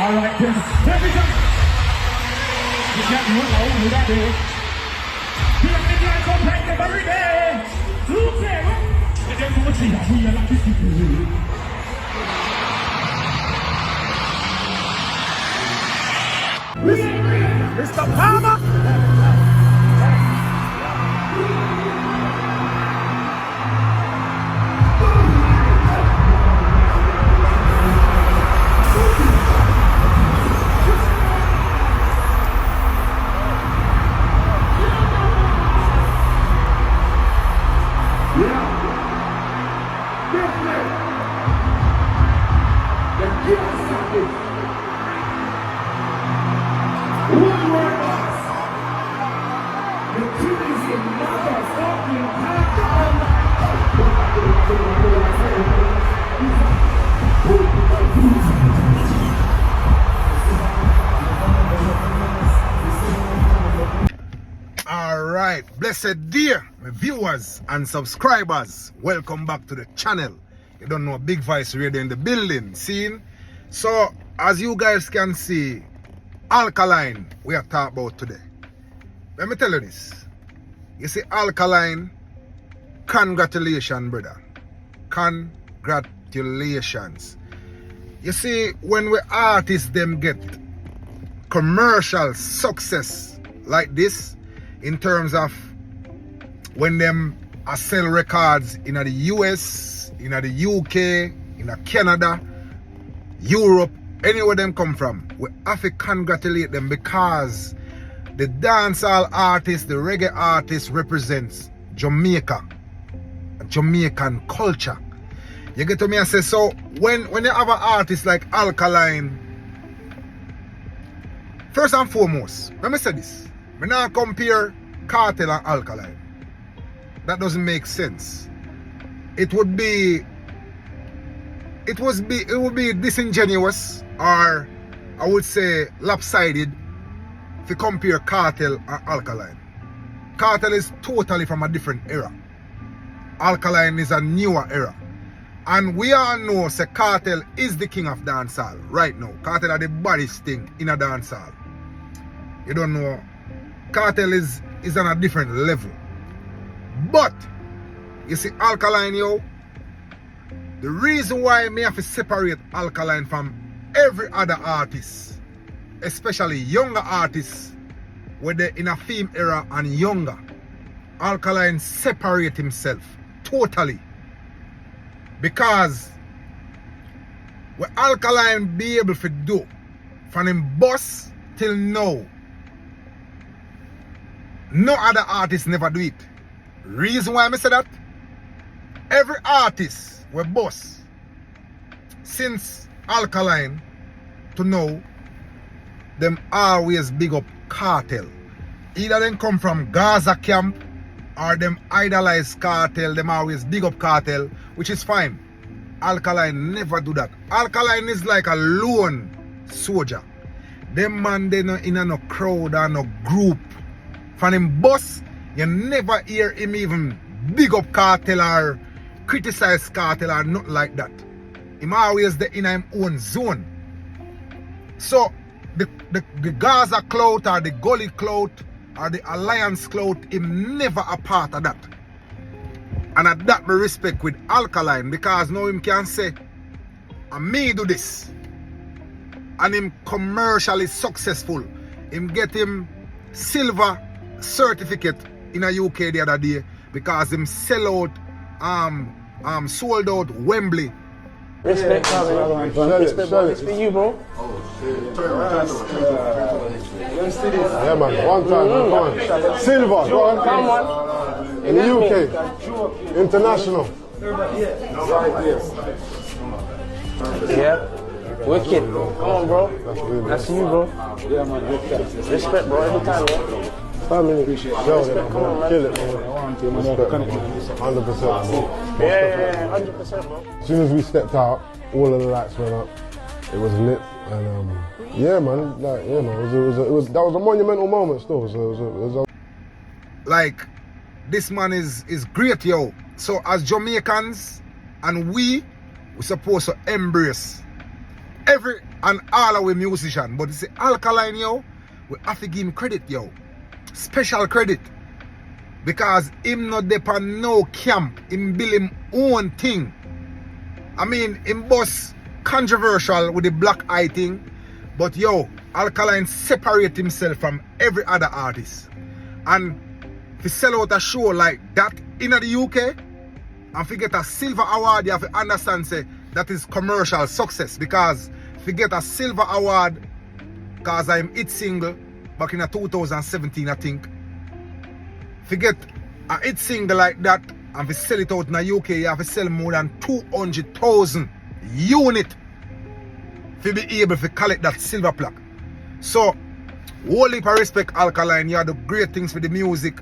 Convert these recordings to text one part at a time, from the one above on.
Alright then, everything. You can't move out with that day. You have to get some like every day. Look there, and then we'll see how we are like this. Mr. Palmer. Alright, blessed dear my viewers and subscribers, welcome back to the channel. You don't know, Big Voice Radio in the building, scene. So as you guys can see, Alkaline we are talking about today. Let me tell you this. You see, Alkaline, congratulations, brother. Congratulations. You see, when we artists them get commercial success like this, in terms of when them sell records in the US, in the UK, in Canada, Europe, anywhere them come from, we have to congratulate them because the dancehall artist, the reggae artist represents Jamaica, Jamaican culture. You get to me and say, so when you have an artist like Alkaline, first and foremost, let me say this. We now compare Kartel and Alkaline. That doesn't make sense. It would be disingenuous, or I would say lopsided, if you compare Kartel and Alkaline. Kartel is totally from a different era. Alkaline is a newer era. And we all know say Kartel is the king of dancehall right now. Kartel are the baddest thing in a dancehall. You don't know. Kartel is on a different level. But you see, Alkaline, yo, the reason why me have to separate Alkaline from every other artist, especially younger artists, whether in a theme era and younger, Alkaline separate himself totally. Because what Alkaline be able to do from him boss till now, no other artist never do it. Reason why I say that? Every artist we boss since Alkaline to now, them always big up Kartel. Either them come from Gaza camp or them idolize Kartel, them always big up Kartel, which is fine. Alkaline never do that. Alkaline is like a lone soldier. Them man they no in a no crowd or no group. From him boss, you never hear him even big up Kartel or criticize Kartel or nothing like that. Him always there in his own zone. So the Gaza clout or the Gully clout or the Alliance clout, him never a part of that. And at that me respect with Alkaline, because now him can say, and me do this. And him commercially successful. Him get him silver certificate in a UK the other day because him sold out Wembley. Respect, respect, bro. It's for you, bro. Yeah, man. One time, come on. Silver, go on. Come on. In the UK. International. Yeah. Wicked. Come on, bro. That's you, bro. Yeah, man. Respect, bro. Every time, yeah. Family. Yo, man. Kill it, man. 100%. Yeah, 100%, bro. As soon as we stepped out, all of the lights went up. It was lit, and yeah, man. Like, yeah, man. That was a monumental moment. Still, it was Like, this man is great, yo. So as Jamaicans, and we supposed to embrace every and all our musicians. But you see, Alkaline, yo, we have to give him credit, yo. Special credit. Because him not depend no camp. Him build him own thing. I mean, him boss controversial with the black eye thing. But yo, Alkaline separate himself from every other artist. And if you sell out a show like that in the UK, and if you get a silver award, you have to understand, say, that is commercial success. Because if you get a silver award, because I'm hit single back in 2017, I think. If you get a hit single like that, and if you sell it out in the UK, you have to sell more than 200,000 units to be able to collect that silver plaque. So, whole heap of respect, Alkaline. You are the great things for the music.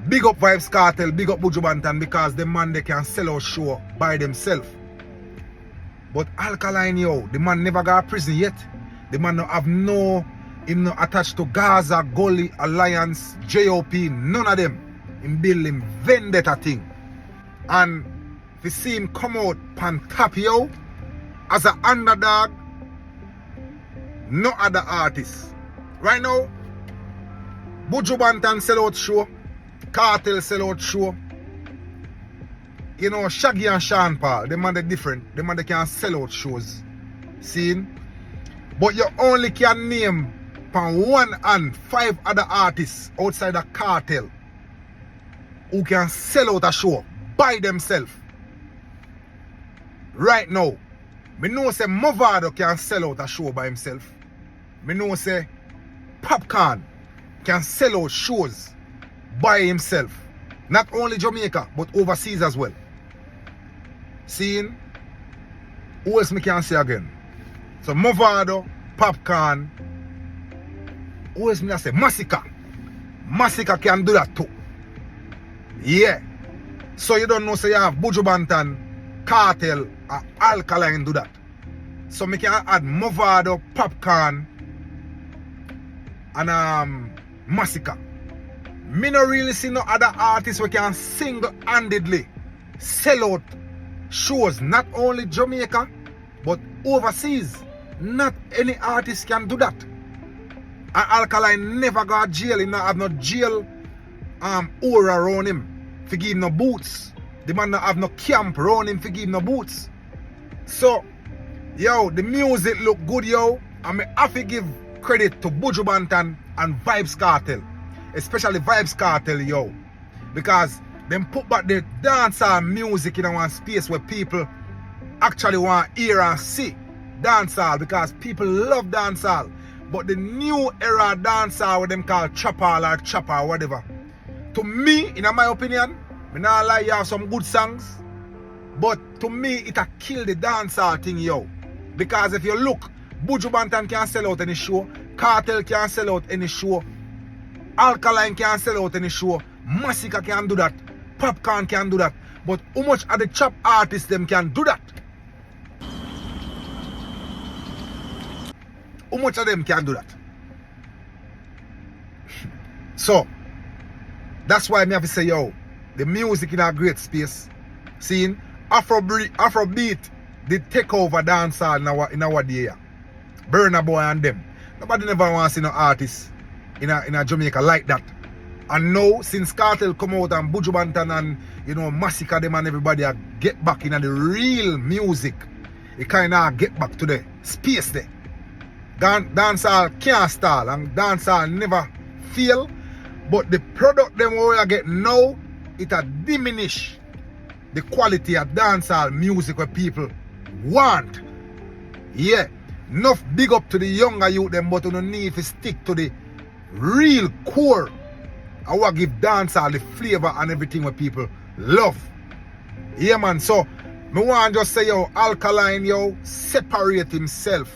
Big up VYBZ KARTEL, big up Buju Banton, because the man they can sell out show by themselves. But Alkaline, yo, the man never got prison yet. The man not have no, him not attached to Gaza, Gully, Alliance, JOP, none of them. Him build him vendetta thing. And if you see him come out pan top, yo, as an underdog, no other artist. Right now, Buju Banton sell out show, Kartel sell out show. You know, Shaggy and Sean Paul, them man they different. Them man they can sell out shows. See? But you only can name from one and 5 other artists outside the Kartel who can sell out a show by themselves. Right now, me know say Movado can sell out a show by himself. Me know say Popcorn can sell out shows by himself. Not only Jamaica, but overseas as well. Seeing? Who else me can say again? So Movado, Popcorn. Who else me can say? Massacre. Massacre can do that too. Yeah. So you don't know, say you have Buju Banton, Kartel, and Alkaline do that. So me can add Movado, Popcorn, and Massacre. Me no really see no other artists who can single-handedly sell out shows, not only Jamaica, but overseas. Not any artist can do that. And Alkaline never got jail. He not have no jail aura around him to give him no boots. The man not have no camp around him to give him no boots. So, yo, the music look good, yo. And I have to give credit to Buju Banton and VYBZ KARTEL. Especially VYBZ KARTEL, yo. Because them put back the dancehall music in one space where people actually want to hear and see dancehall, because people love dancehall. But the new era dancehall, what them call chopper or chopper or whatever, to me, in my opinion, I not lie, you have some good songs, but to me, it a kill the dancehall thing, yo. Because if you look, Buju Banton can sell out any show, Kartel can sell out any show, Alkaline can sell out any show, Massacre can do that, Popcorn can do that. But how much of the chop artists them can do that? How much of them can do that? So, that's why I have to say, yo, the music in a great space. Seeing Afrobeat did take over dancehall in our day. Burna Boy and them. Nobody never wants to see no artists in a Jamaica like that. And now, since Kartel come out and Buju Banton and, you know, Massacre them and everybody get back in the real music, it kind of get back to the space there. Dancehall can't stall and dancehall never fail. But the product them we get now, it a diminish the quality of dancehall music where people want. Yeah. Enough big up to the younger youth them, but you don't need to stick to the real core. I want to give dancehall the flavor and everything what people love. Yeah, man. So, me want to just say, yo, Alkaline, yo, separate himself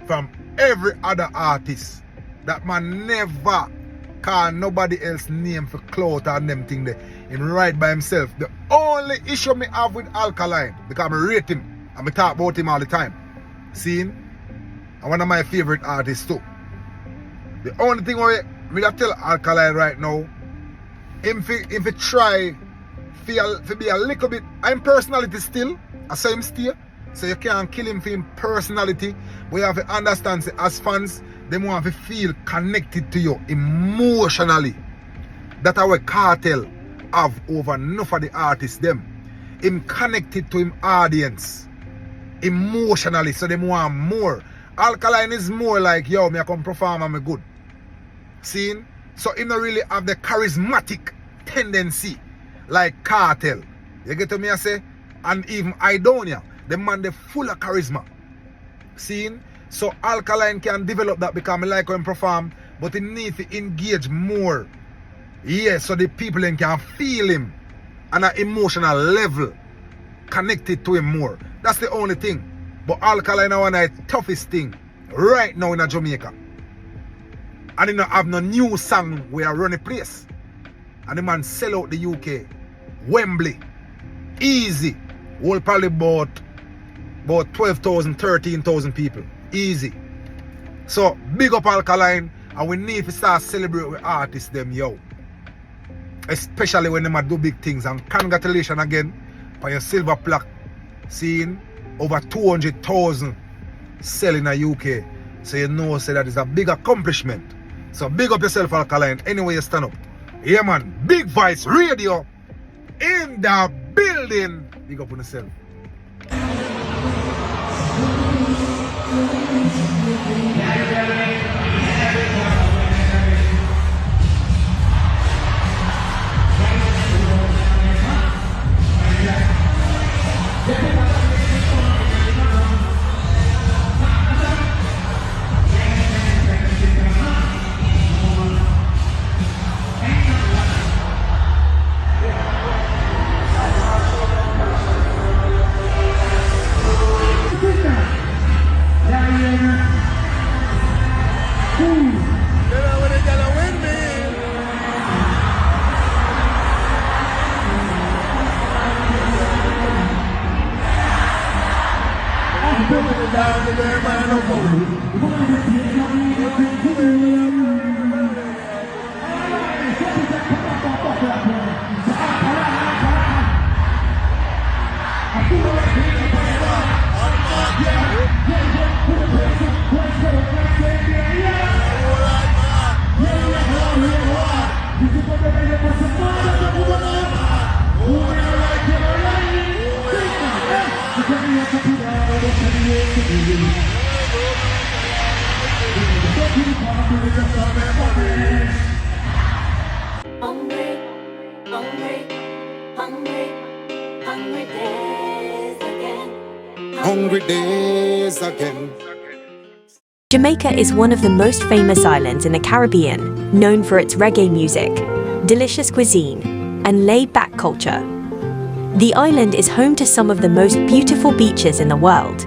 from every other artist. That man never call nobody else name for clout and them thing there. Him right by himself. The only issue me have with Alkaline, because I rate him and I talk about him all the time. Seeing? And one of my favorite artists too. The only thing me tell Alkaline right now, if he try to be a little bit, I'm personality still, I say him stay, So you can't kill him for his personality, but you have to understand, say, as fans, they want to feel connected to you emotionally. That's what Kartel have over enough of the artists them. Him connected to him audience emotionally, so they want more. Alkaline is more like, yo, me I come perform and me good. Seeing? So him not really have the charismatic tendency like Kartel. You get to me I say? And even Idonia, the man they full of charisma. Seeing? So Alkaline can develop that because I like how him perform, but he need to engage more. Yeah, so the people can feel him on an emotional level, connected to him more. That's the only thing. But Alkaline is one of the toughest thing right now in Jamaica. And he don't have no new song where run a place. And the man sell out the UK. Wembley. Easy. Will probably about 12,000, 13,000 people. Easy. So big up Alkaline, and we need to start celebrating with artists them, yo. Especially when they do big things. And congratulations again for your silver plaque. Seeing over 200,000 selling in the UK. So you know, say that is a big accomplishment. So big up yourself, Alkaline, anyway you stand up. Yeah man, Big Voice Radio in the building. Big up on yourself. Hungry days again. Jamaica is one of the most famous islands in the Caribbean, known for its reggae music, delicious cuisine, and laid-back culture. The island is home to some of the most beautiful beaches in the world.